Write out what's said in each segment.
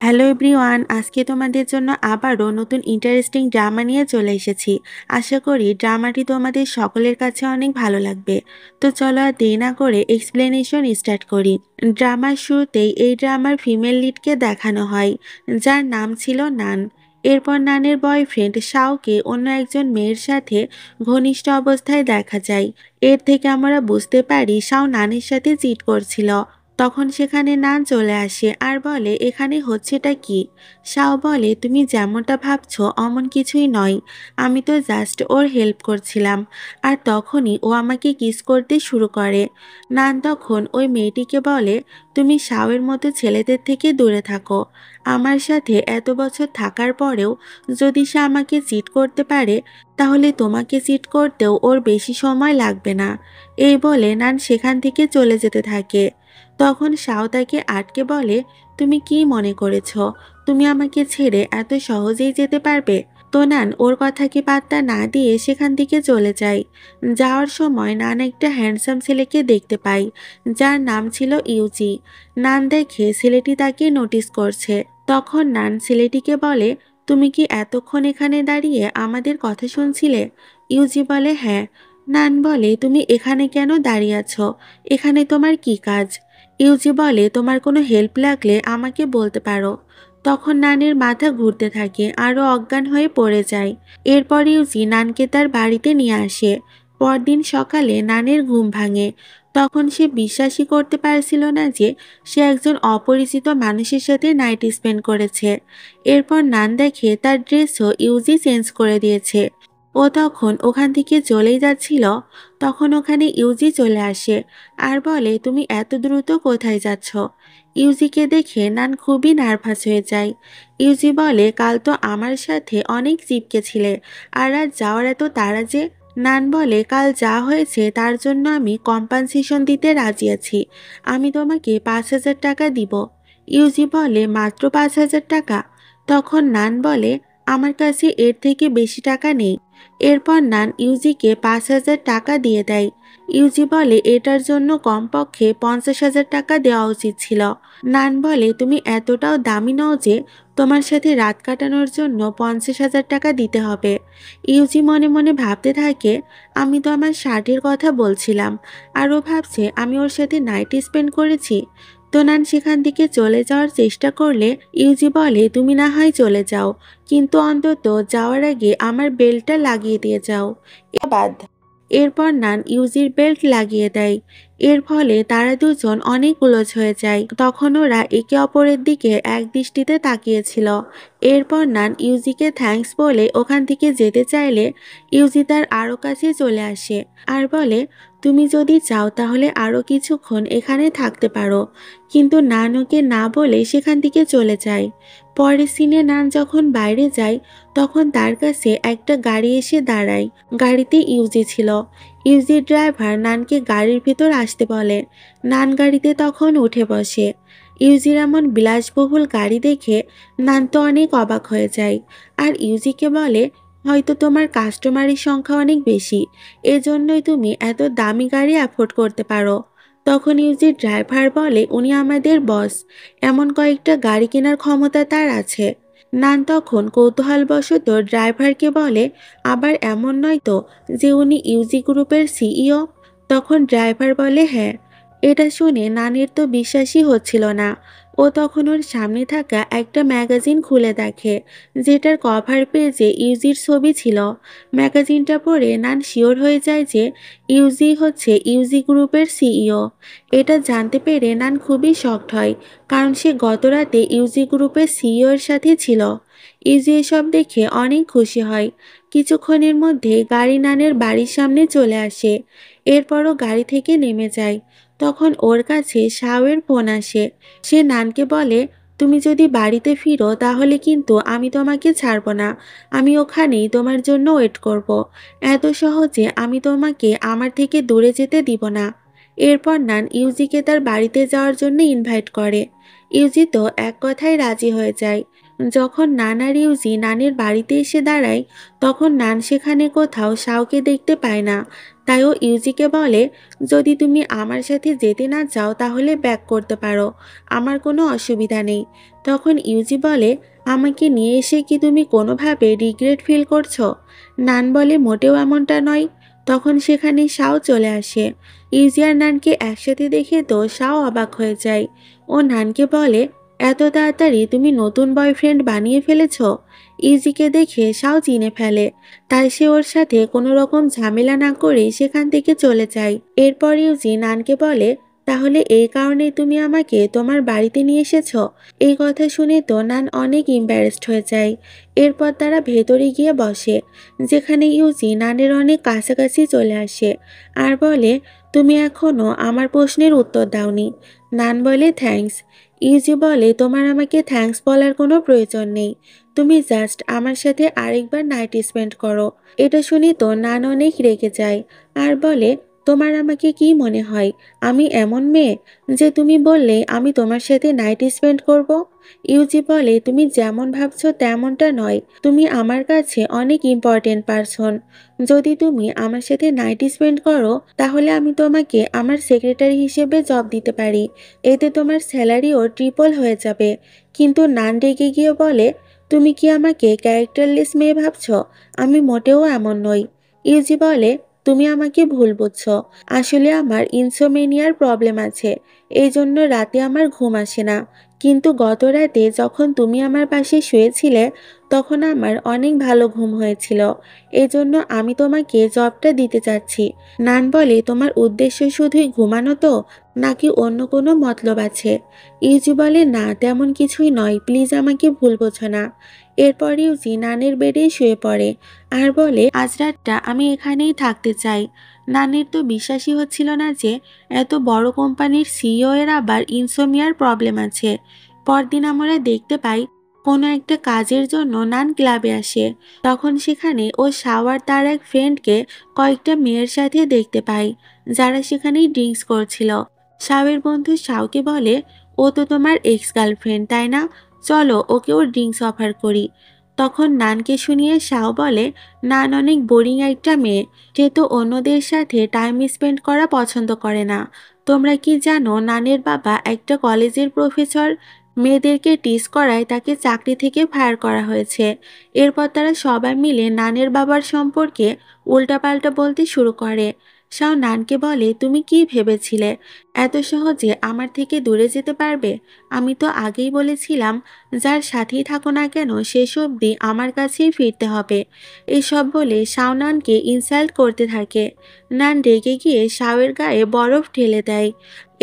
Hello everyone, আজকে তোমাদের জন্য আবারও নতুন ইন্টারেস্টিং ড্রামা নিয়ে চলে এসেছি। আশা করি ড্রামাটি তোমাদের সকলের কাছে অনেক ভালো লাগবে। তো চলো আর দেরি না করে এক্সপ্লেনেশন স্টার্ট করি। ড্রামার শুরুতেই এই ড্রামার ফিমেল লিডকে দেখানো হয়, যার নাম ছিল নান। এরপর নানের বয়ফ্রেন্ড শাওকে অন্য একজন মেয়ের সাথে ঘনিষ্ঠ অবস্থায় দেখা যায়। এর থেকে আমরা বুঝতে পারি শাও নানের সাথে চিট করছিল। তখন সেখানে নান চলে আসে আর বলে, এখানে হচ্ছেটা কি? শাও বলে, তুমি যেমনটা ভাবছো অমন কিছুই নয়, আমি তো জাস্ট ওর হেল্প করছিলাম। আর তখনই ও আমাকে কিস করতে শুরু করে। নান তখন ওই মেয়েটিকে বলে, তুমি শাওয়ের মতো ছেলেদের থেকে দূরে থাকো। আমার সাথে এত বছর থাকার পরেও যদি সে আমাকে চিট করতে পারে, তাহলে তোমাকে চিট করতেও ওর বেশি সময় লাগবে না। এই বলে নান সেখান থেকে চলে যেতে থাকে। তখন শাও তাকে আটকে বলে, তুমি কি মনে করেছ তুমি আমাকে ছেড়ে এত সহজেই যেতে পারবে? তো নান ওর কথাকে পাত্তা না দিয়ে সেখান থেকে চলে যায়। যাওয়ার সময় নান একটা হ্যান্ডসাম ছেলেকে দেখতে পায়, যার নাম ছিল ইউজি। নান দেখে ছেলেটি তাকে নোটিস করছে। তখন নান ছেলেটিকে বলে, তুমি কি এতক্ষণ এখানে দাঁড়িয়ে আমাদের কথা শুনছিলে? ইউজি বলে, হ্যাঁ। নান বলে, তুমি এখানে কেন দাঁড়িয়ে আছো? এখানে তোমার কি কাজ? ইউজি বলে, তোমার কোনো হেল্প লাগলে আমাকে বলতে পারো। তখন নানের মাথা ঘুরতে থাকে, আরও অজ্ঞান হয়ে পড়ে যায়। এরপর ইউজি নানকে তার বাড়িতে নিয়ে আসে। পরদিন সকালে নানের ঘুম ভাঙে। তখন সে বিশ্বাসই করতে পারছিল না যে সে একজন অপরিচিত মানুষের সাথে নাইট স্পেন্ড করেছে। এরপর নান দেখে তার ড্রেসও ইউজি চেঞ্জ করে দিয়েছে। ও তখন ওখান থেকে চলেই যাচ্ছিল, তখন ওখানে ইউজি চলে আসে আর বলে, তুমি এত দ্রুত কোথায় যাচ্ছ? ইউজিকে দেখে নান খুবই নার্ভাস হয়ে যায়। ইউজি বলে, কাল তো আমার সাথে অনেক চিপকেছিলে, আর আজ যাওয়ার এত তাড়া যে? নান বলে, কাল যা হয়েছে তার জন্য আমি কম্পেনসেশন দিতে রাজি আছি। আমি তোমাকে 5,000 টাকা দিব। ইউজি বলে, মাত্র 5,000 টাকা? তখন নান বলে, আমার কাছে এর থেকে বেশি টাকা নেই। এরপর নান ইউজিকে 5,000 টাকা দিয়ে দেয়। ইউজি বলে, এটার জন্য কমপক্ষে 50,000 টাকা দেওয়া উচিত ছিল। নান বলে, তুমি এতটাও দামি নও যে তোমার সাথে রাত কাটানোর জন্য 50,000 টাকা দিতে হবে। ইউজি মনে মনে ভাবতে থাকে, আমি তো আমার শার্টের কথা বলছিলাম, আর ও ভাবছে আমি ওর সাথে নাইট স্পেন্ড করেছি। তো নান সেখান থেকে চলে যাওয়ার চেষ্টা করলে ইউজি বলে, তুমি না হয় চলে যাও, কিন্তু অন্তত যাওয়ার আগে আমার বেল্টটা লাগিয়ে দিয়ে যাও। এবাদ এরপর নান ইউজির বেল্ট লাগিয়ে দেয়। এর ফলে তারা দুজন অনেক উলঝ হয়ে যায়। তখন ওরা একে অপরের দিকে এক দৃষ্টিতে তাকিয়েছিল। এরপর নান ইউজিকে থ্যাঙ্কস বলে ওখান থেকে যেতে চাইলে ইউজি তার আরও কাছে চলে আসে আর বলে, তুমি যদি চাও তাহলে আরও কিছুক্ষণ এখানে থাকতে পারো। কিন্তু নান ওকে না বলে সেখান থেকে চলে যায়। পরের সিনে নান যখন বাইরে যায়, তখন তার কাছে একটা গাড়ি এসে দাঁড়ায়। গাড়িতে ইউজি ছিল। ইউজির ড্রাইভার নানকে গাড়ির ভিতর আসতে বলে। নান গাড়িতে তখন উঠে বসে। ইউজির এমন বিলাসবহুল গাড়ি দেখে নান তো অনেক অবাক হয়ে যায়। আর ইউজিকে বলে, হয়তো তোমার কাস্টমারের সংখ্যা অনেক বেশি, এজন্যই তুমি এত দামি গাড়ি অ্যাফোর্ড করতে পারো। তখন ইউজির ড্রাইভার বলে, উনি আমাদের বস, এমন কয়েকটা গাড়ি কেনার ক্ষমতা তার আছে। নান তখন কৌতূহলবশত ড্রাইভারকে বলে, আবার এমন নয় তো যে উনি ইউজি গ্রুপের সিইও? তখন ড্রাইভার বলে, হ্যাঁ। এটা শুনে নানের তো বিশ্বাসই হচ্ছিল না। ও তখন ওর সামনে থাকা একটা ম্যাগাজিন খুলে দেখে, যেটার কভার পেজে ইউজির ছবি ছিল। ম্যাগাজিনটা পড়ে নান শিওর হয়ে যায় যে ইউজি হচ্ছে ইউজি গ্রুপের সিইও। এটা জানতে পেরে নান খুবই শকড হয়, কারণ সে গতরাতে ইউজি গ্রুপের সিইও এর সাথে ছিল। ইউজি এসব দেখে অনেক খুশি হয়। কিছুক্ষণের মধ্যে গাড়ি নানের বাড়ির সামনে চলে আসে। এরপরও গাড়ি থেকে নেমে যায়। তখন ওর কাছে শাওয়ের ফোন আসে। সে নানকে বলে, তুমি যদি বাড়িতে ফিরো তাহলে কিন্তু আমি তোমাকে ছাড়ব না। আমি ওখানেই তোমার জন্য ওয়েট করব। এত সহজে আমি তোমাকে আমার থেকে দূরে যেতে দিব না। এরপর নান ইউজিকে তার বাড়িতে যাওয়ার জন্য ইনভাইট করে। ইউজি তো এক কথায় রাজি হয়ে যায়। যখন নান আর ইউজি নানের বাড়িতে এসে দাঁড়ায়, তখন নান সেখানে কোথাও শাওকে দেখতে পায় না। তাই ও ইউজিকে বলে, যদি তুমি আমার সাথে যেতে না চাও তাহলে ব্যাক করতে পারো, আমার কোনো অসুবিধা নেই। তখন ইউজি বলে, আমাকে নিয়ে এসে কি তুমি কোনোভাবে রিগ্রেট ফিল করছো? নান বলে, মোটেও এমনটা নয়। তখন সেখানে শাও চলে আসে। ইউজি আর নানকে একসাথে দেখে তো শাও অবাক হয়ে যায়। ও নানকে বলে, এত তাড়াতাড়ি তুমি নতুন বয়ফ্রেন্ড বানিয়ে ফেলেছ? ইউজিকে দেখে শাও চিনে ফেলে। তাই সে ওর সাথে কোনো রকম ঝামেলা না করে সেখান থেকে চলে যায়। এরপর ইউজি নানকে বলে, তাহলে এই কারণেই তুমি আমাকে তোমার বাড়িতে নিয়ে এসেছো? এই কথা শুনে তো নান অনেক ইম্বারেসড হয়ে যায়। এরপর তারা ভেতরে গিয়ে বসে, যেখানে ইউজি নানের অনেক কাছাকাছি চলে আসে আর বলে, তুমি এখনো আমার প্রশ্নের উত্তর দাওনি। নান বলে, থ্যাঙ্কস। ইউজি বলে, তোমার আমাকে থ্যাঙ্কস বলার কোনো প্রয়োজন নেই, তুমি জাস্ট আমার সাথে আরেকবার নাইট স্পেন্ড করো। এটা শুনি তো নান অনেক রেগে যায় আর বলে, তোমার আমাকে কি মনে হয় আমি এমন মেয়ে যে তুমি বললে আমি তোমার সাথে নাইট স্পেন্ড করব? ইউজি বলে, তুমি যেমন ভাবছো তেমনটা নয়, তুমি আমার কাছে অনেক ইম্পর্টেন্ট পারসন। যদি তুমি আমার সাথে নাইট স্পেন্ড করো তাহলে আমি তোমাকে আমার সেক্রেটারি হিসেবে জব দিতে পারি, এতে তোমার স্যালারিও ট্রিপল হয়ে যাবে। কিন্তু নান রেগে গিয়ে বলে, তুমি কি আমাকে ক্যারেক্টারলেস মেয়ে ভাবছো? আমি মোটেও এমন নই। ইউজি বলে, তুমি আমাকে ভুল বুঝছো, আসলে আমার ইনসোমেনিয়ার প্রবলেম আছে, এই জন্য রাতে আমার ঘুম আসে না। কিন্তু গত রাতে যখন তুমি আমার পাশে শুয়েছিলে তখন আমার অনেক ভালো ঘুম হয়েছিল, এজন্য আমি তোমাকে জবটা দিতে চাচ্ছি। নান বলে, তোমার উদ্দেশ্য শুধুই ঘুমানো তো, নাকি অন্য কোনো মতলব আছে? ইউজি বলে, না তেমন কিছুই নয়, প্লিজ আমাকে ভুল বোঝো না। এরপর ইউজি নানের বেডে শুয়ে পড়ে আর বলে, আজ রাতটা আমি এখানেই থাকতে চাই। নানের তো বিশ্বাসই হচ্ছিল না যে এত বড় কোম্পানির সিইও এর আবার ইনসোমিয়ার প্রবলেম আছে। পরদিন আমরা দেখতে পাই কোনো একটা কাজের জন্য নান ক্লাবে আসে। তখন সেখানে ও শাওয়ার তার এক ফ্রেন্ডকে কয়েকটা মেয়ের সাথে দেখতে পায়, যারা সেখানেই ড্রিঙ্কস করছিল। শাওয়ের বন্ধু শাওকে বলে, ও তো তোমার এক্স গার্লফ্রেন্ড তাই না, চলো ওকেও ড্রিঙ্কস অফার করি। তখন নানকে শুনিয়ে শাও বলে, নান অনেক বোরিং একটা মেয়ে, সে তো অন্যদের সাথে টাইম স্পেন্ড করা পছন্দ করে না। তোমরা কি জানো নানের বাবা একটা কলেজের প্রফেসর, মেয়েদেরকে টিজ করায় তাকে চাকরি থেকে ফায়ার করা হয়েছে। এরপর তারা সবাই মিলে নানের বাবার সম্পর্কে উল্টাপাল্টা বলতে শুরু করে। শাও নানকে বলে, তুমি কি ভেবেছিলে এত সহজে আমার থেকে দূরে যেতে পারবে? আমি তো আগেই বলেছিলাম যার সাথেই থাকো না কেন শেষ অবধি আমার কাছেই ফিরতে হবে। এসব বলে শাও নানকে ইনসাল্ট করতে থাকে। নান রেগে গিয়ে শাওয়ের গায়ে বরফ ঢেলে দেয়।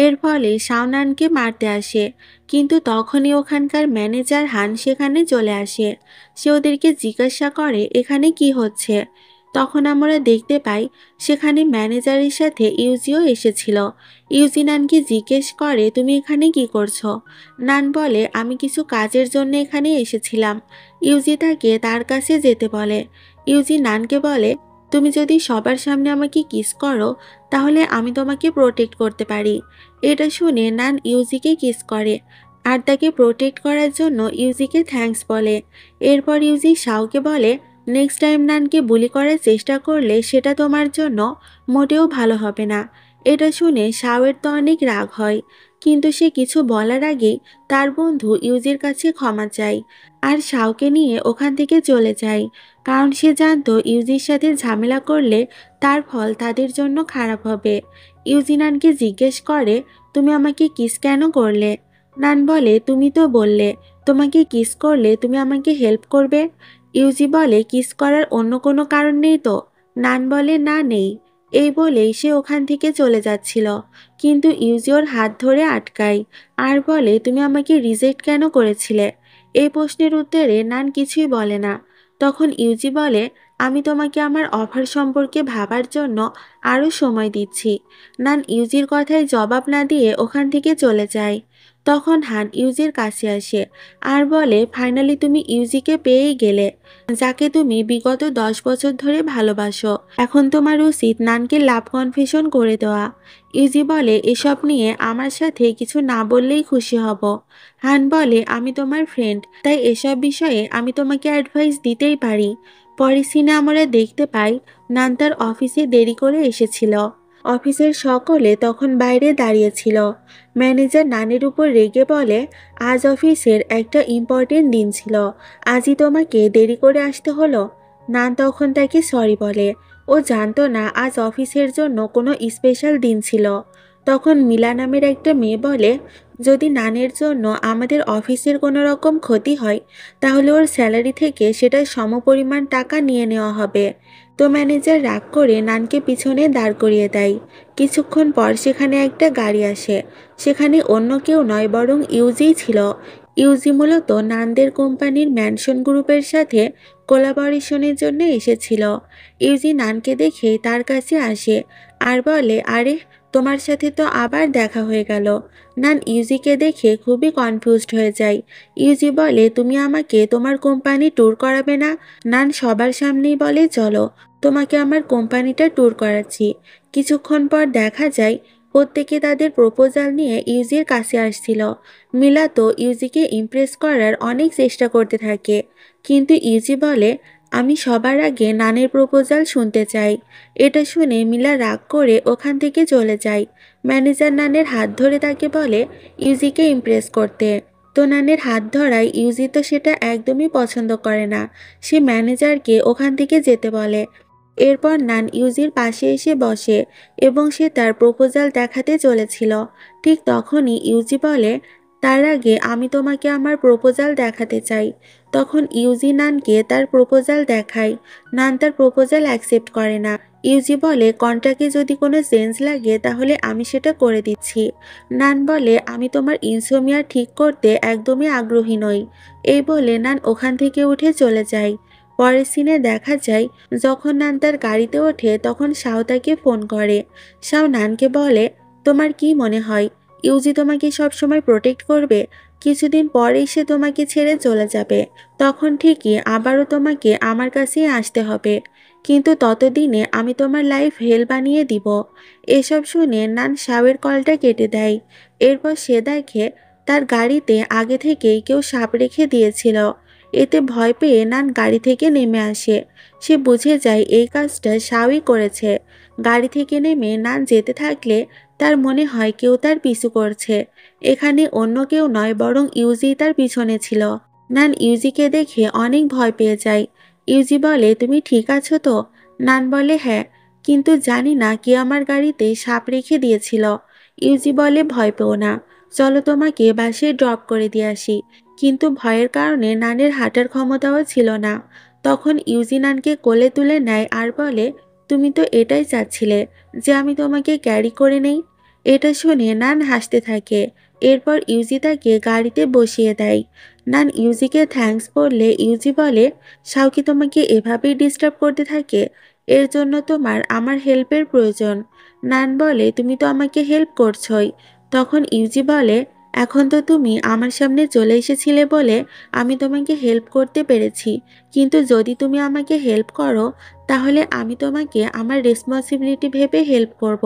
এর ফলে শাও নানকে মারতে আসে, কিন্তু তখনই ওখানকার ম্যানেজার হান সেখানে চলে আসে। সে ওদেরকে জিজ্ঞাসা করে এখানে কি হচ্ছে। তখন আমরা দেখতে পাই সেখানে ম্যানেজারের সাথে ইউজিও এসেছিল। ইউজি নানকে জিজ্ঞেস করে, তুমি এখানে কি করছো? নান বলে, আমি কিছু কাজের জন্য এখানে এসেছিলাম। ইউজি তাকে তার কাছে যেতে বলে। ইউজি নানকে বলে, তুমি যদি সবার সামনে আমাকে কিস করো তাহলে আমি তোমাকে প্রোটেক্ট করতে পারি। এটা শুনে নান ইউজিকে কিস করে আর তাকে প্রোটেক্ট করার জন্য ইউজিকে থ্যাঙ্কস বলে। এরপর ইউজি শাওকে বলে, নেক্সট টাইম নানকে বুলি করার চেষ্টা করলে সেটা তোমার জন্য মোটেও ভালো হবে না। এটা শুনে শাওয়ের তো অনেক রাগ হয়, কিন্তু সে কিছু বলার আগেই তার বন্ধু ইউজির কাছে ক্ষমা চায় আর শাওকে নিয়ে ওখান থেকে চলে যায়, কারণ সে জানতো ইউজির সাথে ঝামেলা করলে তার ফল তাদের জন্য খারাপ হবে। ইউজি নানকে জিজ্ঞেস করে, তুমি আমাকে কিস কেন করলে? নান বলে, তুমি তো বললে তোমাকে কিস করলে তুমি আমাকে হেল্প করবে। ইউজি বলে, কিস করার অন্য কোনো কারণ নেই তো? নান বলে, না নেই। এই বলেই সে ওখান থেকে চলে যাচ্ছিল, কিন্তু ইউজি ওর হাত ধরে আটকায় আর বলে, তুমি আমাকে রিজেক্ট কেন করেছিলে? এই প্রশ্নের উত্তরে নান কিছুই বলে না। তখন ইউজি বলে, আমি তোমাকে আমার অফার সম্পর্কে ভাবার জন্য আরও সময় দিচ্ছি। নান ইউজির কথায় জবাব না দিয়ে ওখান থেকে চলে যায়। তখন হান ইউজির কাছে আসে আর বলে, ফাইনালি তুমি ইউজিকে পেয়েই গেলে, যাকে তুমি বিগত 10 বছর ধরে ভালোবাসো। এখন তোমার উচিত নানকে লাভ কনফেশন করে দেওয়া। ইউজি বলে, এসব নিয়ে আমার সাথে কিছু না বললেই খুশি হব। হান বলে, আমি তোমার ফ্রেন্ড, তাই এসব বিষয়ে আমি তোমাকে অ্যাডভাইস দিতেই পারি। পরের সিনে আমরা দেখতে পাই নান তার অফিসে দেরি করে এসেছিল। অফিসের সকলে তখন বাইরে দাঁড়িয়েছিল। ম্যানেজার নানের উপর রেগে বলে, আজ অফিসের একটা ইম্পর্টেন্ট দিন ছিল, আজই তোমাকে দেরি করে আসতে হলো। নান তখন তাকে সরি বলে, ও জানতো না আজ অফিসের জন্য কোনো স্পেশাল দিন ছিল। তখন মিলা নামের একটা মেয়ে বলে, যদি নানের জন্য আমাদের অফিসের কোনো রকম ক্ষতি হয় তাহলে ওর স্যালারি থেকে সেটার সমপরিমাণ টাকা নিয়ে নেওয়া হবে। তো ম্যানেজার রাগ করে নানকে পিছনে দাঁড় করিয়ে দেয়। কিছুক্ষণ পর সেখানে একটা গাড়ি আসে। সেখানে অন্য কেউ নয় বরং ইউজিই ছিল। ইউজি মূলত নানদের কোম্পানির ম্যানশন গ্রুপের সাথে কোলাবরেশনের জন্য এসেছিল। ইউজি নানকে দেখে তার কাছে আসে আর বলে, আরে, তোমার সাথে তো আবার দেখা হয়ে গেল। নান ইউজিকে দেখে খুবই কনফিউজড হয়ে যায়। ইউজি বলে, তুমি আমাকে তোমার কোম্পানি ট্যুর করাবে না? নান সবার সামনেই বলে, চলো, তোমাকে আমার কোম্পানিটা ট্যুর করাচ্ছি। কিছুক্ষণ পর দেখা যায় প্রত্যেকে তাদের প্রপোজাল নিয়ে ইউজির কাছে আসছিল। মিলা তো ইউজিকে ইমপ্রেস করার অনেক চেষ্টা করতে থাকে, কিন্তু ইউজি বলে, আমি সবার আগে নানের প্রপোজাল শুনতে চাই। এটা শুনে মিলা রাগ করে ওখান থেকে চলে যায়। ম্যানেজার নানের হাত ধরে তাকে বলে ইউজিকে ইমপ্রেস করতে। তো নানের হাত ধরায় ইউজি তো সেটা একদমই পছন্দ করে না। সে ম্যানেজারকে ওখান থেকে যেতে বলে। এরপর নান ইউজির পাশে এসে বসে এবং সে তার প্রপোজাল দেখাতে চলেছিল। ঠিক তখনই ইউজি বলে, তার আগে আমি তোমাকে আমার প্রপোজাল দেখাতে চাই। তখন ইউজি নানকে তার প্রপোজাল দেখায়। নান তার প্রপোজাল অ্যাকসেপ্ট করে না। ইউজি বলে, কন্ট্রাক্টে যদি কোনো চেঞ্জ লাগে তাহলে আমি সেটা করে দিচ্ছি। নান বলে, আমি তোমার ইনসোমিয়া ঠিক করতে একদমই আগ্রহী নই। এই বলে নান ওখান থেকে উঠে চলে যায়। পরের সিনে দেখা যায় যখন নান তার গাড়িতে ওঠে তখন শাও তাকে ফোন করে। শাও নানকে বলে, তোমার কি মনে হয় ইউজি তোমাকে সবসময় প্রোটেক্ট করবে? কিছুদিন পরেই সে তোমাকে ছেড়ে চলে যাবে, তখন ঠিকই আবারও তোমাকে আমার কাছেই আসতে হবে, কিন্তু ততদিনে আমি তোমার লাইফ হেল বানিয়ে দিব। এসব শুনে নান শাওয়ের কলটা কেটে দেয়। এরপর সে দেখে তার গাড়িতে আগে থেকেই কেউ সাপ রেখে দিয়েছিল। এতে ভয় পেয়ে নান গাড়ি থেকে নেমে আসে। সে বুঝে যায় এই কাজটা শাওই করেছে। গাড়ি থেকে নেমে নান যেতে থাকলে তার মনে হয় কেউ তার পিছু করছে। এখানে অন্য কেউ নয় বরং ইউজি তার পিছনে ছিল। নান ইউজিকে দেখে অনেক ভয় পেয়ে যায়। ইউজি বলে, তুমি ঠিক আছো তো? নান বলে, হ্যাঁ, কিন্তু জানি না কে আমার গাড়িতে সাপ রেখে দিয়েছিল। ইউজি বলে, ভয় পেও না, চলো তোমাকে বাসে ড্রপ করে দিয়ে আসি। কিন্তু ভয়ের কারণে নানের হাঁটার ক্ষমতাও ছিল না। তখন ইউজি নানকে কোলে তুলে নেয় আর বলে, তুমি তো এটাই চাচ্ছিলে যে আমি তোমাকে ক্যারি করে নেই। এটা শুনে নান হাসতে থাকে। এরপর ইউজি তাকে গাড়িতে বসিয়ে দেয়। নান ইউজিকে থ্যাঙ্কস বললে ইউজি বলে, শাও কি তোমাকে এভাবেই ডিস্টার্ব করতে থাকে? এর জন্য তোমার আমার হেল্পের প্রয়োজন। নান বলে, তুমি তো আমাকে হেল্প করছোই। তখন ইউজি বলে, এখন তো তুমি আমার সামনে চলে এসেছিলে বলে আমি তোমাকে হেল্প করতে পেরেছি, কিন্তু যদি তুমি আমাকে হেল্প করো তাহলে আমি তোমাকে আমার রেসপন্সিবিলিটি ভেবে হেল্প করব,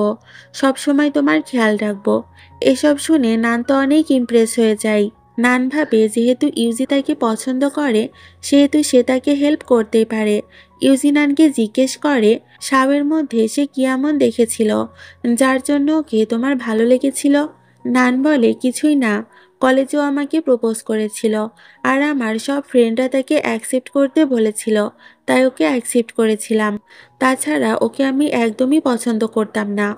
সবসময় তোমার খেয়াল রাখবো। এসব শুনে নান তো অনেক ইমপ্রেস হয়ে যায়। নান ভাবে যেহেতু ইউজি তাকে পছন্দ করে সেহেতু সে তাকে হেল্প করতেই পারে। ইউজি নানকে জিজ্ঞেস করে, শাওয়ের মধ্যে সে কি এমন দেখেছিল যার জন্য ওকে তোমার ভালো লেগেছিল? নান বলে, কিছুই না, কলেজেও আমাকে প্রপোজ করেছিল আর আমার সব ফ্রেন্ডরা তাকে অ্যাকসেপ্ট করতে বলেছিল, তাই ওকে অ্যাকসেপ্ট করেছিলাম। তাছাড়া ওকে আমি একদমই পছন্দ করতাম না।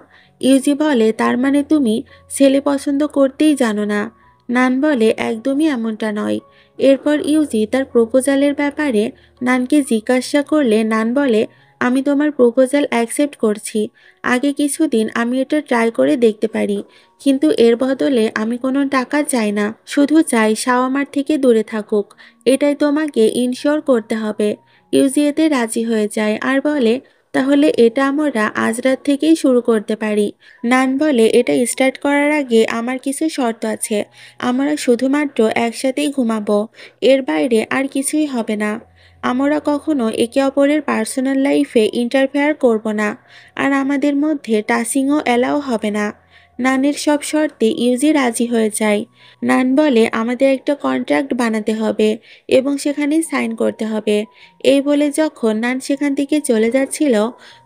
ইউজি বলে, তার মানে তুমি ছেলে পছন্দ করতেই জানো না? নান বলে, একদমই এমনটা নয়। এরপর ইউজি তার প্রপোজালের ব্যাপারে নানকে জিজ্ঞাসা করলে নান বলে, আমি তোমার প্রপোজাল অ্যাকসেপ্ট করছি। আগে কিছুদিন আমি এটা ট্রাই করে দেখতে পারি, কিন্তু এর বদলে আমি কোনো টাকা চাই না, শুধু চাই শাও আমার থেকে দূরে থাকুক। এটাই তোমাকে ইনশিওর করতে হবে। ইউজি এতে রাজি হয়ে যায় আর বলে, তাহলে এটা আমরা আজ রাত থেকেই শুরু করতে পারি। নান বলে, এটা স্টার্ট করার আগে আমার কিছু শর্ত আছে। আমরা শুধুমাত্র একসাথেই ঘুমাবো, এর বাইরে আর কিছুই হবে না। আমরা কখনো একে অপরের পার্সোনাল লাইফে ইন্টারফেয়ার করব না, আর আমাদের মধ্যে টাচিংও এলাও হবে না। নানের সব শর্তে ইউজি রাজি হয়ে যায়। নান বলে, আমাদের একটা কন্ট্রাক্ট বানাতে হবে এবং সেখানে সাইন করতে হবে। এই বলে যখন নান সেখান থেকে চলে যাচ্ছিল,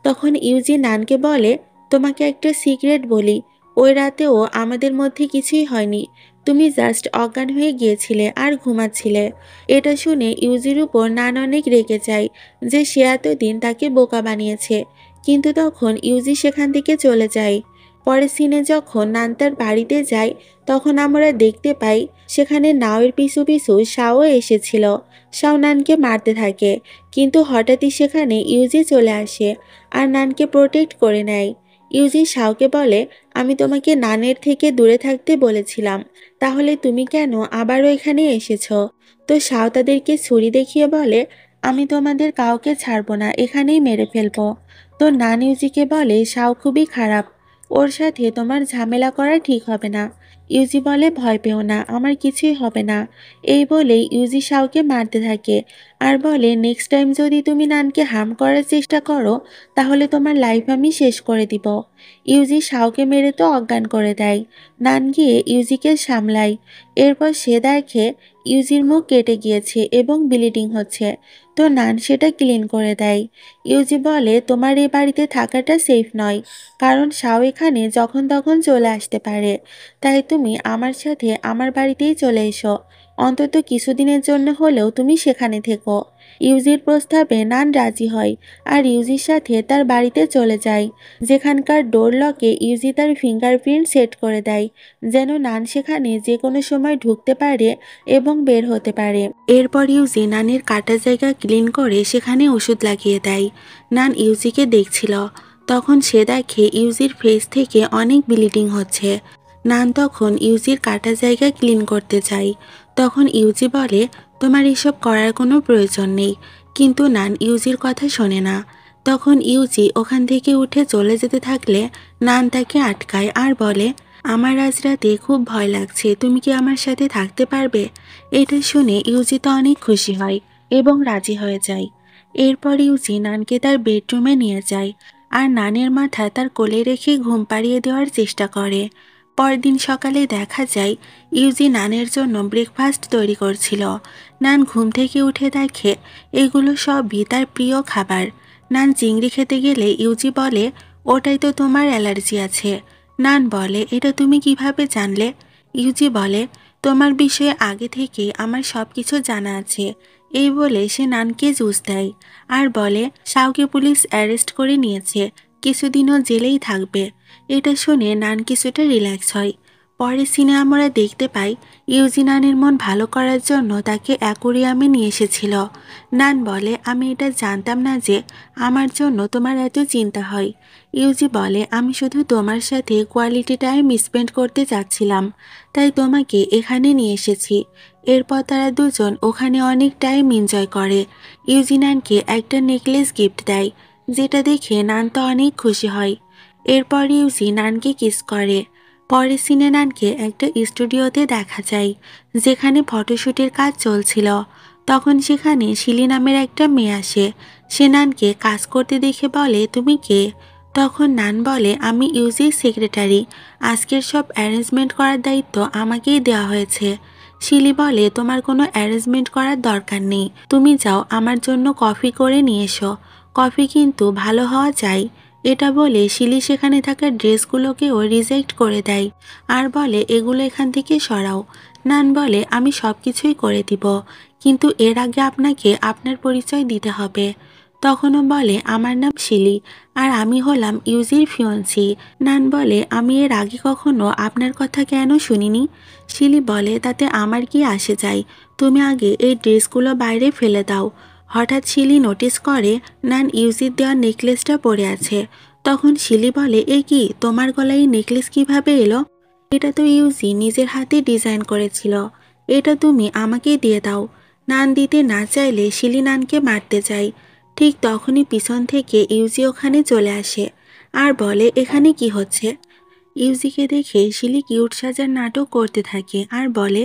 তখন ইউজি নানকে বলে, তোমাকে একটা সিক্রেট বলি, ওই রাতেও আমাদের মধ্যে কিছুই হয়নি। তুমি জাস্ট অজ্ঞান হয়ে গিয়েছিলে আর ঘুমাচ্ছিলে। এটা শুনে ইউজির উপর নান অনেক রেগে যায় যে সে এতদিন তাকে বোকা বানিয়েছে। কিন্তু তখন ইউজি সেখান থেকে চলে যায়। পরের সিনে যখন নান তার বাড়িতে যায়, তখন আমরা দেখতে পাই সেখানে নাওয়ের পিছু পিছু শাও এসেছিল। শাও নানকে মারতে থাকে, কিন্তু হঠাৎই সেখানে ইউজি চলে আসে আর নানকে প্রোটেক্ট করে নেয়। ইউজি শাওকে বলে, আমি তোমাকে নানের থেকে দূরে থাকতে বলেছিলাম, তাহলে তুমি কেন আবারও এখানে এসেছো? তো শাও তাদেরকে ছুরি দেখিয়ে বলে, আমি তোমাদের কাউকে ছাড়বো না, এখানেই মেরে ফেলবো। তো নান ইউজিকে বলে, শাও খুবই খারাপ, ওর সাথে তোমার ঝামেলা করা ঠিক হবে না। ইউজি বলে, ভয় পেও না, আমার কিছুই হবে না। এই বলেই ইউজি শাওকে মারতে থাকে আর বলে, নেক্সট টাইম যদি তুমি নানকে হার্ম করার চেষ্টা করো, তাহলে তোমার লাইফ আমি শেষ করে দিব। ইউজি শাওকে মেরে তো অজ্ঞান করে দেয়। নান গিয়ে ইউজিকে সামলায়। এরপর সে দেখে ইউজির মুখ কেটে গিয়েছে এবং ব্লিডিং হচ্ছে। তো নান সেটা ক্লিন করে দেয়। ইউজি বলে, তোমার এই বাড়িতে থাকাটা সেফ নয়, কারণ শাও এখানে যখন তখন চলে আসতে পারে। তাই তুমি আমার সাথে আমার বাড়িতেই চলে এসো, অন্তত কিছুদিনের জন্য হলেও তুমি সেখানে থেকো। ইউজির প্রস্তাবে নান রাজি হয় আর ইউজির সাথে তার বাড়িতে চলে যায়, যেখানকার ডোর লকে ইউজি তার ফিঙ্গারপ্রিন্ট সেট করে দেয়, যেন নান সেখানে যে কোনো সময় ঢুকতে পারে এবং বের হতে পারে। এরপর ইউজি নানের কাটা জায়গা ক্লিন করে সেখানে ওষুধ লাগিয়ে দেয়। নান ইউজিকে দেখছিল, তখন সে দেখে ইউজির ফেস থেকে অনেক ব্লিডিং হচ্ছে। নান তখন ইউজির কাটা জায়গা ক্লিন করতে চায়। তখন ইউজি বলে, তোমার এসব করার কোনো প্রয়োজন নেই। কিন্তু নান ইউজির কথা শোনে না। তখন ইউজি ওখান থেকে উঠে চলে যেতে থাকলে নান তাকে আটকায় আর বলে, আমার আজ রাতে খুব ভয় লাগছে, তুমি কি আমার সাথে থাকতে পারবে? এটা শুনে ইউজি তো অনেক খুশি হয় এবং রাজি হয়ে যায়। এরপর ইউজি নানকে তার বেডরুমে নিয়ে যায় আর নানের মাথা তার কোলে রেখে ঘুম পাড়িয়ে দেওয়ার চেষ্টা করে। পরদিন সকালে দেখা যায় ইউজি নানের জন্য ব্রেকফাস্ট তৈরি করছিল। নান ঘুম থেকে উঠে দেখে এগুলো সবই তার প্রিয় খাবার। নান চিংড়ি খেতে গেলে ইউজি বলে, ওটাই তো তোমার অ্যালার্জি আছে। নান বলে, এটা তুমি কিভাবে জানলে? ইউজি বলে, তোমার বিষয়ে আগে থেকে আমার সব কিছু জানা আছে। এই বলে সে নানকে জুস দেয় আর বলে, শাওকে পুলিশ অ্যারেস্ট করে নিয়েছে, কিছুদিনও জেলেই থাকবে। এটা শুনে নান কিছুটা রিল্যাক্স হয়। পরের সিনে আমরা দেখতে পাই ইউজি নানের মন ভালো করার জন্য তাকে অ্যাকোরিয়ামে নিয়ে এসেছিল। নান বলে, আমি এটা জানতাম না যে আমার জন্য তোমার এত চিন্তা হয়। ইউজি বলে, আমি শুধু তোমার সাথে কোয়ালিটি টাইম স্পেন্ড করতে চাচ্ছিলাম, তাই তোমাকে এখানে নিয়ে এসেছি। এরপর তারা দুজন ওখানে অনেক টাইম এনজয় করে। ইউজি নানকে একটা নেকলেস গিফট দেয়, যেটা দেখে নান তো অনেক খুশি হয়। এরপর ইউজি নানকে কিস করে। পরের সিনে নানকে একটা স্টুডিওতে দেখা যায়, যেখানে ফটোশ্যুটের কাজ চলছিল। তখন সেখানে শিলি নামের একটা মেয়ে আসে। সে নানকে কাজ করতে দেখে বলে, তুমি কে? তখন নান বলে, আমি ইউজির সেক্রেটারি, আজকের সব অ্যারেঞ্জমেন্ট করার দায়িত্ব আমাকেই দেওয়া হয়েছে। শিলি বলে, তোমার কোনো অ্যারেঞ্জমেন্ট করার দরকার নেই, তুমি যাও আমার জন্য কফি করে নিয়ে এসো, কফি কিন্তু ভালো হওয়া চাই। এটা বলে শিলি সেখানে থাকা ড্রেসগুলোকেও রিজেক্ট করে দেয় আর বলে, এগুলো এখান থেকে সরাও। নান বলে, আমি সব কিছুই করে দিব, কিন্তু এর আগে আপনাকে আপনার পরিচয় দিতে হবে। তখনও বলে, আমার নাম শিলি আর আমি হলাম ইউজির ফিয়ন্সি। নান বলে, আমি এর আগে কখনো আপনার কথা কেন শুনিনি? শিলি বলে, তাতে আমার কি আসে যায়, তুমি আগে এই ড্রেসগুলো বাইরে ফেলে দাও। হঠাৎ শিলি নোটিস করে নান ইউজির দেওয়া নেকলেসটা পরে আছে। তখন শিলি বলে, এ কি, তোমার গলায় এই নেকলেস কিভাবে এলো? এটা তো ইউজি নিজের হাতে ডিজাইন করেছিল, এটা তুমি আমাকেই দিয়ে দাও। নান দিতে না চাইলে শিলি নানকে মারতে চায়। ঠিক তখনই পিছন থেকে ইউজি ওখানে চলে আসে আর বলে, এখানে কি হচ্ছে? ইউজিকে দেখে শিলি কিউট সাজার নাটক করতে থাকে আর বলে,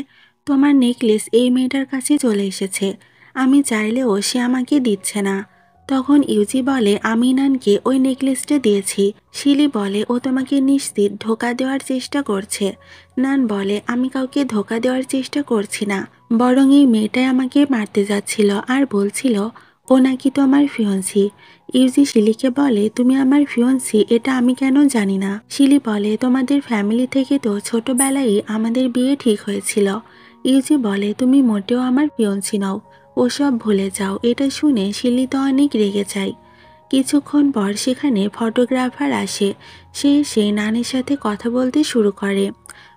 তোমার নেকলেস এই মেয়েটার কাছে চলে এসেছে, আমি চাইলেও সে আমাকে দিচ্ছে না। তখন ইউজি বলে, আমি নানকে ওই নেকলেসটা দিয়েছি। শিলি বলে, ও তোমাকে নিশ্চিত ধোঁকা দেওয়ার চেষ্টা করছে। নান বলে, আমি কাউকে ধোঁকা দেওয়ার চেষ্টা করছি না, বরং এই মেয়েটাই আমাকে মারতে যাচ্ছিল আর বলছিল ও নাকি তোমার ফিয়ন্সি। ইউজি শিলিকে বলে, তুমি আমার ফিয়ন্সি এটা আমি কেন জানি না? শিলি বলে, তোমাদের ফ্যামিলি থেকে তো ছোটবেলায় আমাদের বিয়ে ঠিক হয়েছিল। ইউজি বলে, তুমি মোটেও আমার ফিয়ন্সি নও, ওসব ভুলে যাও। এটা শুনে শিলি তো অনেক রেগে যায়। কিছুক্ষণ পর সেখানে ফটোগ্রাফার আসে। সে সেই নানের সাথে কথা বলতে শুরু করে।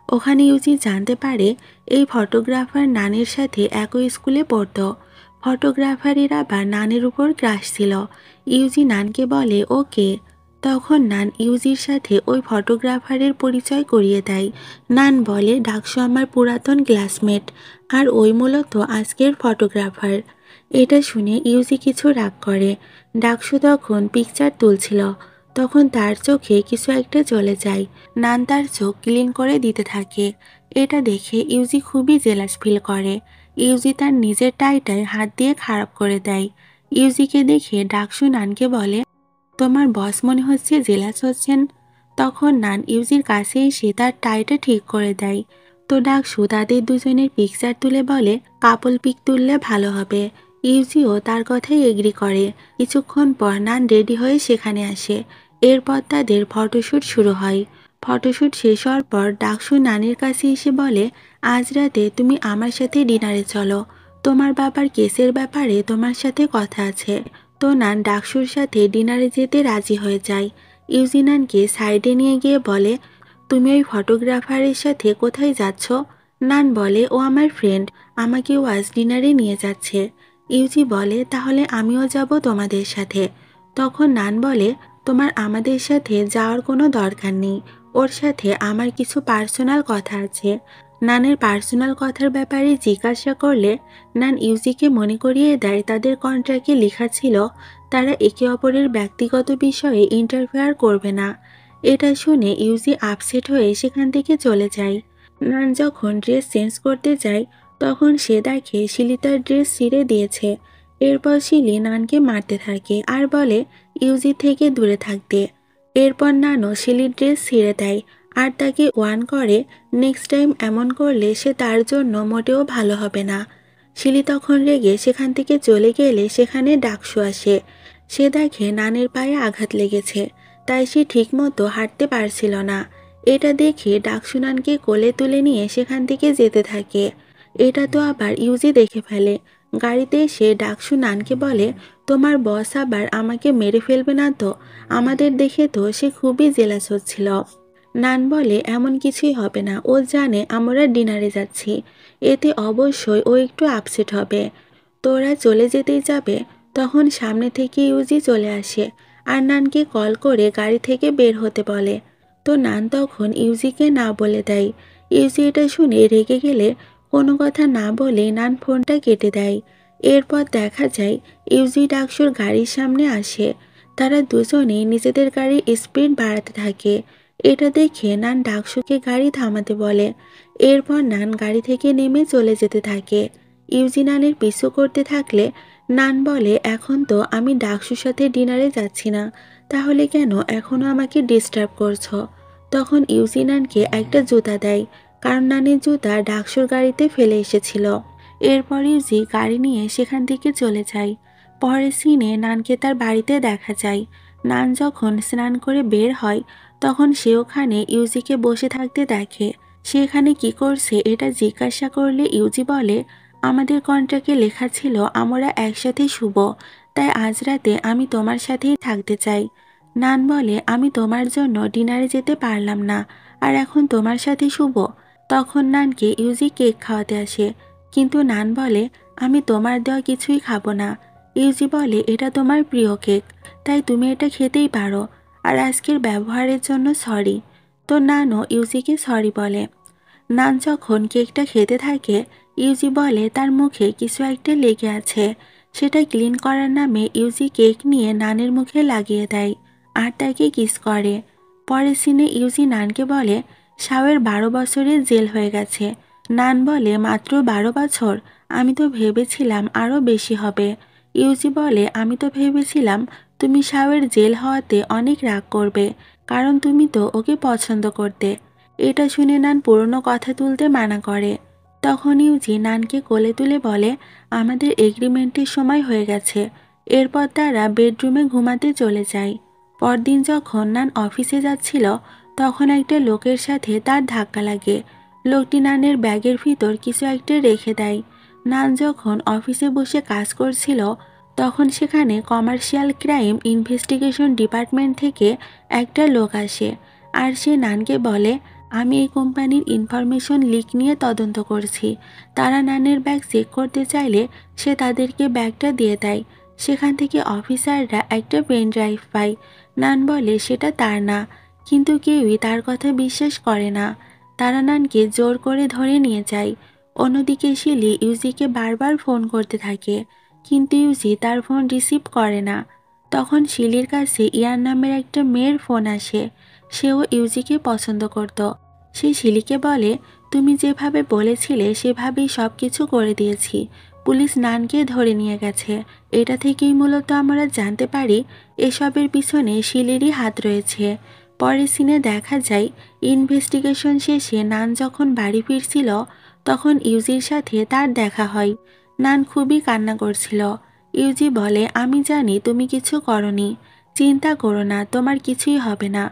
ওখানে ইউজি জানতে পারে এই ফটোগ্রাফার নানের সাথে একই স্কুলে পড়তো। ফটোগ্রাফারের আবার নানের উপর ক্রাশ ছিল। ইউজি নানকে বলে, ওকে। তখন নান ইউজির সাথে ওই ফটোগ্রাফারের পরিচয় করিয়ে দেয়। নান বলে, ডাকসু আমার পুরাতন ক্লাসমেট আর ওই মূলত আজকের ফটোগ্রাফার। এটা শুনে ইউজি কিছু রাগ করে। ডাকসু তখন পিকচার তুলছিল। তখন তার চোখে কিছু একটা চলে যায়। নান তার চোখ ক্লিন করে দিতে থাকে। এটা দেখে ইউজি খুবই জেলাস ফিল করে। ইউজি তার নিজের টাইটায় হাত দিয়ে খারাপ করে দেয়। ইউজিকে দেখে ডাকসু নানকে বলে, তোমার বস মনে হচ্ছে জেলাস হচ্ছেন। তখন নান ইউজির কাছে এসে তার টাইটা ঠিক করে দেয়। তো ডাকসু তাদের দুজনের পিকচার তুলে বলে, কাপল পিক তুললে ভালো হবে। ইউজিও তার কথাই এগ্রি করে। কিছুক্ষণ পর নান রেডি হয়ে সেখানে আসে। এরপর তাদের ফটোশ্যুট শুরু হয়। ফটোশ্যুট শেষ হওয়ার পর ডাকসু নানের কাছে এসে বলে, আজ রাতে তুমি আমার সাথে ডিনারে চলো, তোমার বাবার কেসের ব্যাপারে তোমার সাথে কথা আছে। তো নান ডাকসুর সাথে ডিনারে যেতে রাজি হয়ে যায়। ইউজি নানকে সাইডে নিয়ে গিয়ে বলে, তুমি ওই ফটোগ্রাফারের সাথে কোথায় যাচ্ছ? নান বলে, ও আমার ফ্রেন্ড, আমাকে ও আজ ডিনারে নিয়ে যাচ্ছে। ইউজি বলে, তাহলে আমিও যাব তোমাদের সাথে। তখন নান বলে, তোমার আমাদের সাথে যাওয়ার কোনো দরকার নেই, ওর সাথে আমার কিছু পার্সোনাল কথা আছে। নানের পার্সোনাল কথার ব্যাপারে জিজ্ঞাসা করলে নান ইউজিকে মনে করিয়ে দেয় তাদের কন্ট্রাক্টে লেখা ছিল তারা একে অপরের ব্যক্তিগত বিষয়ে ইন্টারফেয়ার করবে না। এটা শুনে ইউজি আপসেট হয়ে সেখান থেকে চলে যায়। নান যখন ড্রেস চেঞ্জ করতে যায় তখন সে দেখে শিলি তার ড্রেস ছিঁড়ে দিয়েছে। এরপর শিলি নানকে মারতে থাকে আর বলে ইউজি থেকে দূরে থাকতে। এরপর নানও শিলির ড্রেস ছিঁড়ে দেয় আর তাকে ওয়ার্ন করে, নেক্সট টাইম এমন করলে সে তার জন্য মোটেও ভালো হবে না। শিলি তখন রেগে সেখান থেকে চলে গেলে সেখানে ডাকসু আসে। সে দেখে নানের পায়ে আঘাত লেগেছে, তাই সে ঠিকমতো হাঁটতে পারছিল না। এটা দেখে ডাকসু নানকে কোলে তুলে নিয়ে সেখান থেকে যেতে থাকে। এটা তো আবার ইউজি দেখে ফেলে। গাড়িতে এসে ডাকসু নানকে বলে, তোমার বস আবার আমাকে মেরে ফেলবে না তো? আমাদের দেখে তো সে খুবই জেলাস হচ্ছিল। নান বলে, এমন কিছুই হবে না, ও জানে আমরা ডিনারে যাচ্ছি, এতে অবশ্যই ও একটু আপসেট হবে। তোরা চলে যেতেই যাবে তখন সামনে থেকে ইউজি চলে আসে আর নানকে কল করে গাড়ি থেকে বের হতে বলে। তো নান তখন ইউজিকে না বলে দেয়। ইউজি এটা শুনে রেগে গেলে কোনো কথা না বলে নান ফোনটা কেটে দেয়। এরপর দেখা যায় ইউজি ডাকসুর গাড়ির সামনে আসে। তারা দুজনেই নিজেদের গাড়ির স্পিড বাড়াতে থাকে। এটা দেখে নান ডাকসুকে গাড়ি থামাতে বলে। এরপর নান গাড়ি থেকে নেমে চলে যেতে থাকে। ইউজি নানের পিছু করতে থাকলে নান বলে, এখন তো আমি ডাকসুর সাথে ডিনারে যাচ্ছি না, তাহলে কেন এখনো আমাকে ডিস্টার্ব করছো? তখন ইউজি নানকে একটা জুতা দেয়, কারণ নানের জুতা ডাকসুর গাড়িতে ফেলে এসেছিল। এরপর ইউজি গাড়ি নিয়ে সেখান থেকে চলে যায়। পরের সিনে নানকে তার বাড়িতে দেখা যায়। নান যখন স্নান করে বের হয় তখন সে ওখানে ইউজিকে বসে থাকতে দেখে। সে এখানে কি করছে এটা জিজ্ঞাসা করলে ইউজি বলে, আমাদের কন্ট্রাক্টে লেখা ছিল আমরা একসাথে শুব, তাই আজ রাতে আমি তোমার সাথেই থাকতে চাই। নান বলে, আমি তোমার জন্য ডিনারে যেতে পারলাম না, আর এখন তোমার সাথে শুব? তখন নানকে ইউজি কেক খাওয়াতে আসে, কিন্তু নান বলে, আমি তোমার দেওয়া কিছুই খাবো না। ইউজি বলে, এটা তোমার প্রিয় কেক, তাই তুমি এটা খেতেই পারো, আর আজকের ব্যবহারের জন্য সরি। তো নানও ইউজিকে সরি বলে। নান যখন কেকটা খেতে থাকে ইউজি বলে তার মুখে কিছু একটা লেগে আছে। সেটা ক্লিন করার নামে ইউজি কেক নিয়ে নানের মুখে লাগিয়ে দেয় আর তাকে কিস করে। পরের সিনে ইউজি নানকে বলে, শাওয়ের 12 বছরের জেল হয়ে গেছে। নান বলে, মাত্র 12 বছর? আমি তো ভেবেছিলাম আরও বেশি হবে। ইউজি বলে, আমি তো ভেবেছিলাম তুমি শাওয়ের জেল হওয়াতে অনেক রাগ করবে, কারণ তুমি তো ওকে পছন্দ করতে। এটা শুনে নান পুরনো কথা তুলতে মানা করে। তখন ইউজি নানকে কোলে তুলে বলে, আমাদের এগ্রিমেন্টের সময় হয়ে গেছে। এরপর তারা বেডরুমে ঘুমাতে চলে যায়। পরদিন যখন নান অফিসে যাচ্ছিল, তখন একটা লোকের সাথে তার ধাক্কা লাগে। লোকটি নানের ব্যাগের ভিতর কিছু একটা রেখে দেয়। নান যখন অফিসে বসে কাজ করছিল, তখন সেখানে কমার্শিয়াল ক্রাইম ইনভেস্টিগেশন ডিপার্টমেন্ট থেকে একটা লোক আসে। আর সে নানকে বলে, আমি এই কোম্পানির ইনফরমেশন লিক নিয়ে তদন্ত করছি। তারা নানের ব্যাগ চেক করতে চাইলে সে তাদেরকে ব্যাগটা দিয়ে দেয়। সেখান থেকে অফিসাররা একটা পেন ড্রাইভ পায়। নান বলে সেটা তার না, কিন্তু কেউই তার কথা বিশ্বাস করে না। তারা নানকে জোর করে ধরে নিয়ে যায়। অন্যদিকে শিলি ইউজিকে বারবার ফোন করতে থাকে, কিন্তু ইউজি তার ফোন রিসিভ করে না। তখন শিলির কাছে ইয়ান নামের একটা মেয়ের ফোন আসে। সেও ইউজিকে পছন্দ করত। সে শিলিকে বলে, তুমি যেভাবে বলেছিলে সেভাবেই সব কিছু করে দিয়েছি। পুলিশ নানকে ধরে নিয়ে গেছে। এটা থেকেই মূলত আমরা জানতে পারি এসবের পিছনে শিলিরই হাত রয়েছে। পরের সিনে দেখা যায়, ইনভেস্টিগেশন শেষে নান যখন বাড়ি ফিরছিল, তখন ইউজির সাথে তার দেখা হয়। নান খুবই কান্না করছিল। ইউজি বলে, আমি জানি তুমি কিছু করনি, চিন্তা করো না, তোমার কিছুই হবে না।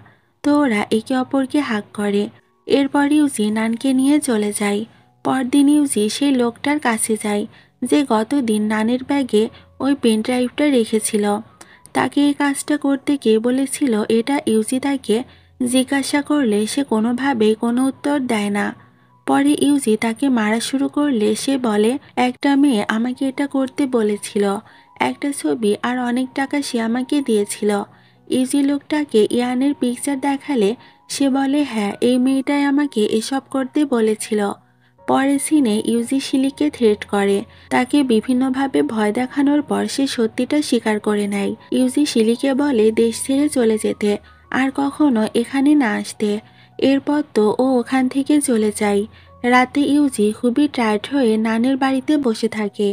তো ওরা একে অপরকে হাক করে। এরপর ইউজি নানকে নিয়ে চলে যায়। পরদিন ইউজি সেই লোকটার কাছে যায় যে গতদিন নানের ব্যাগে ওই পেনড্রাইভটা রেখেছিল। তাকে এই কাজটা করতে কে বলেছিল এটা ইউজি তাকে জিজ্ঞাসা করলে সে কোনোভাবেই কোনো উত্তর দেয় না। পরে ইউজি তাকে মারা শুরু করলে সে বলে, একটা মেয়ে আমাকে এটা করতে বলেছিল, একটা ছবি আর অনেক টাকা সে আমাকে দিয়েছিল। ইউজি লোকটাকে ইয়ানের পিকচার দেখালে সে বলে, হ্যাঁ, এই মেয়েটাই আমাকে এসব করতে বলেছিল। পরের সিনে ইউজি শিলিকে থ্রেট করে। তাকে বিভিন্নভাবে ভয় দেখানোর পর সে সত্যিটা স্বীকার করে নেয়। ইউজি শিলিকে বলে দেশ ছেড়ে চলে যেতে, আর কখনো এখানে না আসতে। এরপর তো ও ওখান থেকে চলে যায়। রাতে ইউজি খুবই টায়ার্ড হয়ে নানের বাড়িতে বসে থাকে।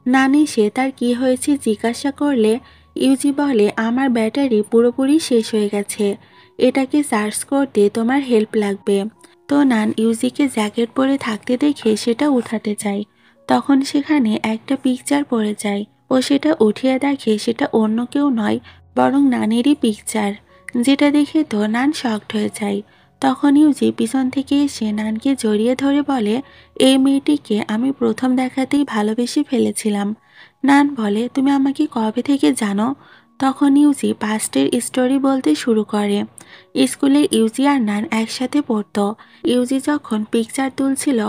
নান এসে তার কি হয়েছে জিজ্ঞাসা করলে ইউজি বলে, আমার ব্যাটারি পুরোপুরি শেষ হয়ে গেছে, এটাকে চার্জ করতে তোমার হেল্প লাগবে। তো নান ইউজিকে জ্যাকেট পরে থাকতে দেখে সেটা উঠাতে চায়। তখন সেখানে একটা পিকচার পড়ে যায়। ও সেটা উঠিয়ে দেখে সেটা অন্য কেউ নয়, বরং নানেরই পিকচার, যেটা দেখে তো নান শকড হয়ে যায়। তখন ইউজি পিছন থেকে এসে নানকে জড়িয়ে ধরে বলে, এই মেয়েটিকে আমি প্রথম দেখাতেই ভালোবেসে ফেলেছিলাম। নান বলে, তুমি আমাকে কবে থেকে জানো? তখন ইউজি পাস্টের স্টোরি বলতে শুরু করে। স্কুলে ইউজি আর নান একসাথে পড়তো। ইউজি যখন পিকচার তুলছিল,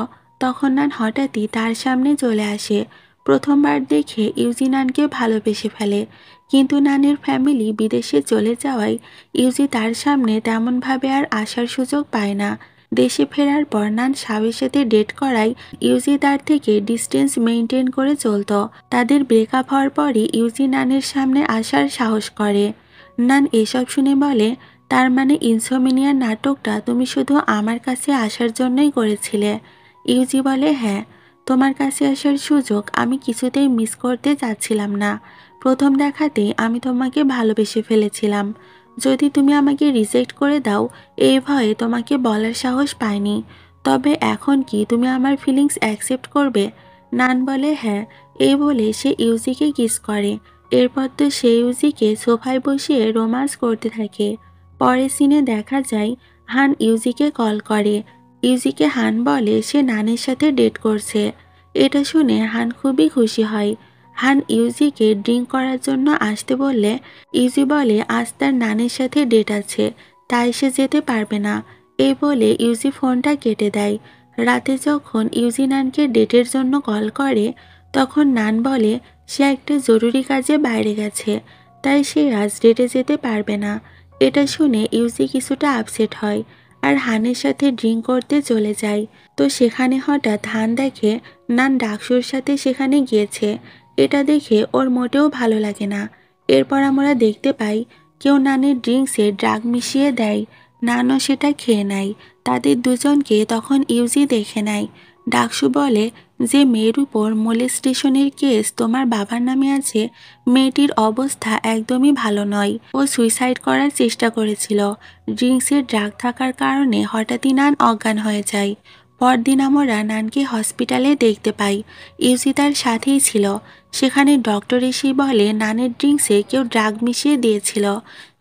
তখন নান হঠাৎই তার সামনে চলে আসে। প্রথমবার দেখে ইউজি নানকে ভালোবেসে ফেলে, কিন্তু নানের ফ্যামিলি বিদেশে চলে যাওয়ায় ইউজি তার সামনে তেমনভাবে আর আসার সুযোগ পায় না। দেশে ফেরার পর নান শাওয়ের সাথে ডেট করায় ইউজি তার থেকে ডিস্টেন্স মেনটেন করে চলতো। তাদের ব্রেকআপ হওয়ার পরই ইউজি নানের সামনে আসার সাহস করে। নান এসব শুনে বলে, তার মানে ইনসোমিনিয়ার নাটকটা তুমি শুধু আমার কাছে আসার জন্যই করেছিলে? ইউজি বলে, হ্যাঁ, তোমার কাছে আসার সুযোগ আমি কিছুতেই মিস করতে চাচ্ছিলাম না। প্রথম দেখাতেই আমি তোমাকে ভালোবেসে ফেলেছিলাম। যদি তুমি আমাকে রিজেক্ট করে দাও, এই ভয়ে তোমাকে বলার সাহস পাইনি। তবে এখন কি তুমি আমার ফিলিংস অ্যাকসেপ্ট করবে? নান বলে, হ্যাঁ। এই বলে সে ইউজিকে কিস করে। এরপর তো সে ইউজিকে সোফায় বসিয়ে রোমান্স করতে থাকে। পরের সিনে দেখা যায়, হান ইউজিকে কল করে। ইউজিকে হান বলে সে নানের সাথে ডেট করছে। এটা শুনে হান খুবই খুশি হয়। হান ইউজিকে ড্রিঙ্ক করার জন্য আসতে বললে ইউজি বলে আজ তার নানের সাথে ডেট আছে, তাই সে যেতে পারবে না। এই বলে ইউজি ফোনটা কেটে দেয়। রাতে যখন ইউজি নানকে ডেটের জন্য কল করে, তখন নান বলে সে একটা জরুরি কাজে বাইরে গেছে, তাই সে আজ ডেটে যেতে পারবে না। এটা শুনে ইউজি কিছুটা আপসেট হয় আর হানের সাথে ড্রিঙ্ক করতে চলে যায়। তো সেখানে হঠাৎ হান দেখে নান ডাকসুর সাথে সেখানে গিয়েছে। এটা দেখে ওর মোটেও ভালো লাগে না। এরপর আমরা দেখতে পাই কেউ নানের ড্রিঙ্কসে ড্রাগ মিশিয়ে দেয়, নানও সেটা খেয়ে নেয়। তাদের দুজনকে তখন ইউজি দেখে নেয়। ডাকসু বলে, যে মেয়ের উপর মোলেস্টেশনের কেস তোমার বাবার নামে আছে, মেয়েটির অবস্থা একদমই ভালো নয়। ও সুইসাইড করার চেষ্টা করেছিল। ড্রিঙ্কসে ড্রাগ থাকার কারণে হঠাৎই নান অজ্ঞান হয়ে যায়। পরদিন আমরা নানকে হসপিটালে দেখতে পাই। ইউজি তার সাথেই ছিল। সেখানে ডক্টর এসে বলে নানের ড্রিঙ্কসে কেউ ড্রাগ মিশিয়ে দিয়েছিল।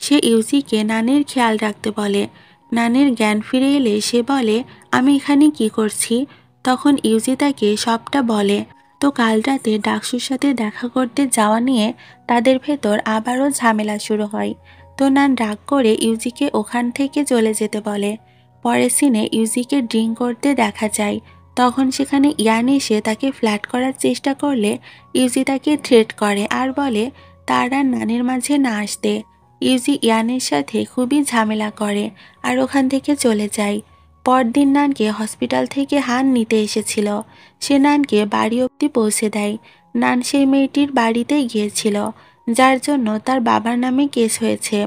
সে ইউজিকে নানের খেয়াল রাখতে বলে। নানের জ্ঞান ফিরে এলে সে বলে, আমি এখানে কি করছি? তখন ইউজি তাকে সবটা বলে। তো কাল রাতে ডাকসুর সাথে দেখা করতে যাওয়া নিয়ে তাদের ভেতর আবারও ঝামেলা শুরু হয়। তো নান রাগ করে ইউজিকে ওখান থেকে চলে যেতে বলে। পরের সিনে ইউজিকে ড্রিঙ্ক করতে দেখা যায়। তখন সেখানে ইয়ান এসে তাকে ফ্ল্যাট করার চেষ্টা করলে ইউজি তাকে থ্রেট করে আর বলে তার আর নানের মাঝে না আসতে। ইউজি ইয়ানের সাথে খুবই ঝামেলা করে আর ওখান থেকে চলে যায়। পরদিন নানকে হসপিটাল থেকে হান নিতে এসেছিল। সে নানকে বাড়ি অবধি পৌঁছে দেয়। নান সেই মেয়েটির বাড়িতে গিয়েছিল, যার জন্য তার বাবার নামে কেস হয়েছে।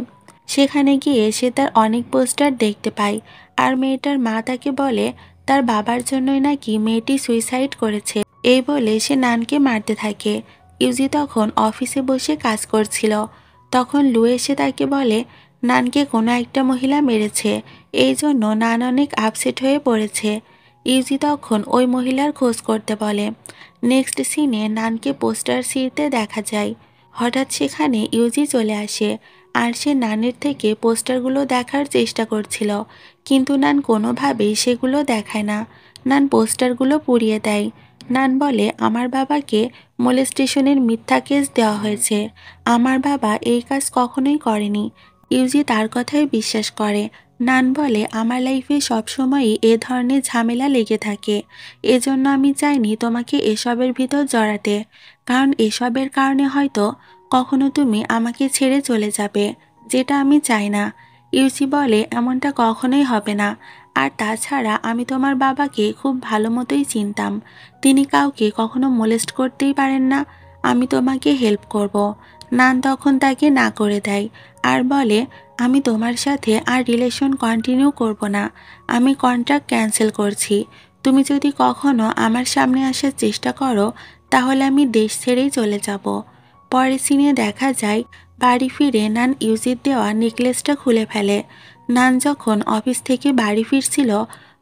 সেখানে গিয়ে সে তার অনেক পোস্টার দেখতে পায় আর মেয়েটার মা তাকে বলে তার বাবার জন্যই নাকি মেয়েটি সুইসাইড করেছে। এই বলে সে নানকে মারতে থাকে। ইউজি তখন অফিসে বসে কাজ করছিল। তখন লু এসে তাকে বলে নানকে কোনো একটা মহিলা মেরেছে, এই জন্য নান অনেক আপসেট হয়ে পড়েছে। ইউজি তখন ওই মহিলার খোঁজ করতে বলে। নেক্সট সিনে নানকে পোস্টার ছিঁড়তে দেখা যায়। হঠাৎ সেখানে ইউজি চলে আসে আর সে নানের থেকে পোস্টারগুলো দেখার চেষ্টা করছিল, কিন্তু নান কোনোভাবেই সেগুলো দেখায় না। নান পোস্টারগুলো পুড়িয়ে দেয়। নান বলে আমার বাবাকে মোলেস্টেশনের মিথ্যা কেস দেওয়া হয়েছে, আমার বাবা এই কাজ কখনোই করেনি। ইউজি তার কথাই বিশ্বাস করে। নান বলে আমার লাইফে সবসময়ই এ ধরনের ঝামেলা লেগে থাকে, এজন্য আমি চাইনি তোমাকে এসবের ভিতর জড়াতে, কারণ এসবের কারণে হয়তো কখনো তুমি আমাকে ছেড়ে চলে যাবে, যেটা আমি চাই না। ইউজি বলে এমনটা কখনোই হবে না, আর তাছাড়া আমি তোমার বাবাকে খুব ভালো মতোই চিনতাম, তিনি কাউকে কখনো মোলেস্ট করতেই পারেন না, আমি তোমাকে হেল্প করব। নান তখন তাকে না করে দেয় আর বলে আমি তোমার সাথে আর রিলেশন কন্টিনিউ করব না, আমি কন্ট্রাক্ট ক্যান্সেল করছি। তুমি যদি কখনো আমার সামনে আসার চেষ্টা করো তাহলে আমি দেশ ছেড়েই চলে যাব। পরের সিনে দেখা যায় বাড়ি ফিরে নান ইউজির দেওয়া নেকলেসটা খুলে ফেলে। নান যখন অফিস থেকে বাড়ি ফিরছিল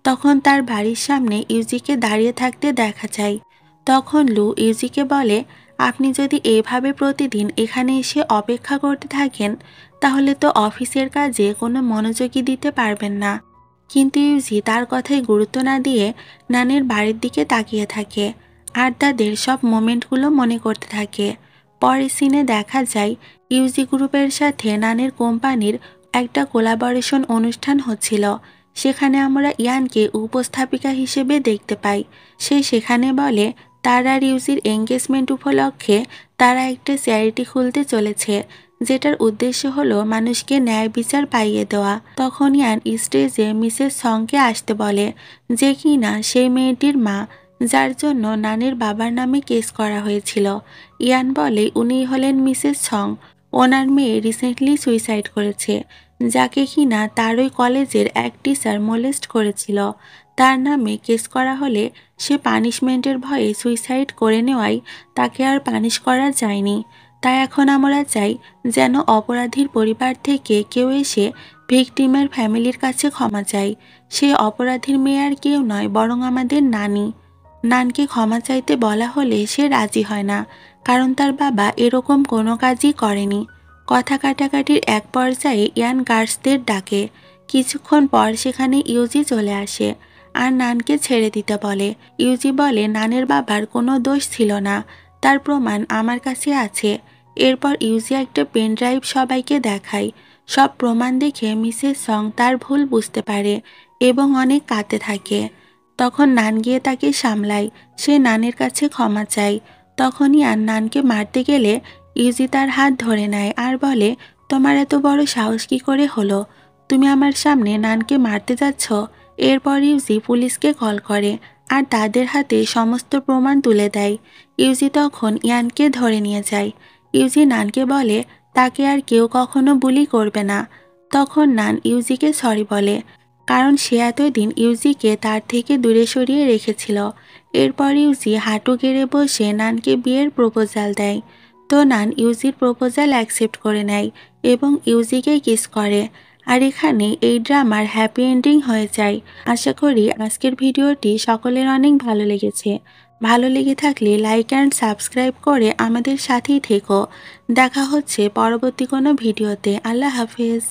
তখন তার বাড়ির সামনে ইউজিকে দাঁড়িয়ে থাকতে দেখা যায়। তখন লু ইউজিকে বলে আপনি যদি এইভাবে প্রতিদিন এখানে এসে অপেক্ষা করতে থাকেন তাহলে তো অফিসের কাজে কোনো মনোযোগই দিতে পারবেন না। কিন্তু ইউজি তার কথায় গুরুত্ব না দিয়ে নানের বাড়ির দিকে তাকিয়ে থাকে আর তাদের সব মোমেন্টগুলো মনে করতে থাকে। পরের সিনে দেখা যায় ইউজি গ্রুপের সাথে নানের কোম্পানির একটা কোলাবোরেশন অনুষ্ঠান হচ্ছিল। সেখানে আমরা ইয়ানকে উপস্থাপিকা হিসেবে দেখতে পাই। সে সেখানে বলে তার আর ইউজির এঙ্গেজমেন্ট উপলক্ষে তারা একটা চ্যারিটি খুলতে চলেছে, যেটার উদ্দেশ্য হলো মানুষকে ন্যায় বিচার পাইয়ে দেওয়া। তখন ইয়ান স্টেজে মিসেস সংকে আসতে বলে, যে কিনা সেই মেয়েটির মা, যার জন্য নানের বাবার নামে কেস করা হয়েছিল। ইয়ান বলে উনি হলেন মিসেস সং, ওনার মেয়ে রিসেন্টলি সুইসাইড করেছে, যাকে কিনা তার ওই কলেজের এক টিচার মোলেস্ট করেছিল। তার নামে কেস করা হলে সে পানিশমেন্টের ভয়ে সুইসাইড করে নেওয়ায় তাকে আর পানিশ করা যায়নি। তাই এখন আমরা চাই যেন অপরাধীর পরিবার থেকে কেউ এসে ভিকটিমের ফ্যামিলির কাছে ক্ষমা চায়। সে অপরাধীর মেয়ে আর কেউ নয়, বরং আমাদের নানি। নানকে ক্ষমা চাইতে বলা হলে সে রাজি হয় না, কারণ তার বাবা এরকম কোনো কাজই করেনি। কথা কাটাকাটির এক পর্যায়ে ইয়ান গার্ডসদের ডাকে। কিছুক্ষণ পর সেখানে ইউজি চলে আসে আর নানকে ছেড়ে দিতে বলে। ইউজি বলে নানের বাবার কোনো দোষ ছিল না, তার প্রমাণ আমার কাছে আছে। এরপর ইউজি একটা পেন ড্রাইভ সবাইকে দেখায়। সব প্রমাণ দেখে মিসেস সং তার ভুল বুঝতে পারে এবং অনেক কাঁদতে থাকে। তখন নান গিয়ে তাকে সামলায়। সে নানের কাছে ক্ষমা চায়। তখন ইয়ান নানকে মারতে গেলে ইউজি তার হাত ধরে নেয় আর বলে তোমার এত বড় সাহস কি করে হলো, তুমি আমার সামনে নানকে মারতে যাচ্ছ? এরপর ইউজি পুলিশকে কল করে আর তাদের হাতে সমস্ত প্রমাণ তুলে দেয়। ইউজি তখন ইয়ানকে ধরে নিয়ে যায়। ইউজি নানকে বলে তাকে আর কেউ কখনো বুলি করবে না। তখন নান ইউজিকে সরি বলে, কারণ সে এতদিন ইউজিকে তার থেকে দূরে সরিয়ে রেখেছিল। এরপর ইউজি হাঁটু গেড়ে বসে নানকে বিয়ের প্রপোজাল দেয়। তো নান ইউজির প্রপোজাল অ্যাকসেপ্ট করে নেয় এবং ইউজিকে কিস করে। আর এখানে এই ড্রামার হ্যাপি এন্ডিং হয়ে যায়। আশা করি আজকের ভিডিওটি সকলের অনেক ভালো লেগেছে। ভালো লেগে থাকলে লাইক অ্যান্ড সাবস্ক্রাইব করে আমাদের সাথেই থেকো। দেখা হচ্ছে পরবর্তী কোনো ভিডিওতে। আল্লাহ হাফেজ।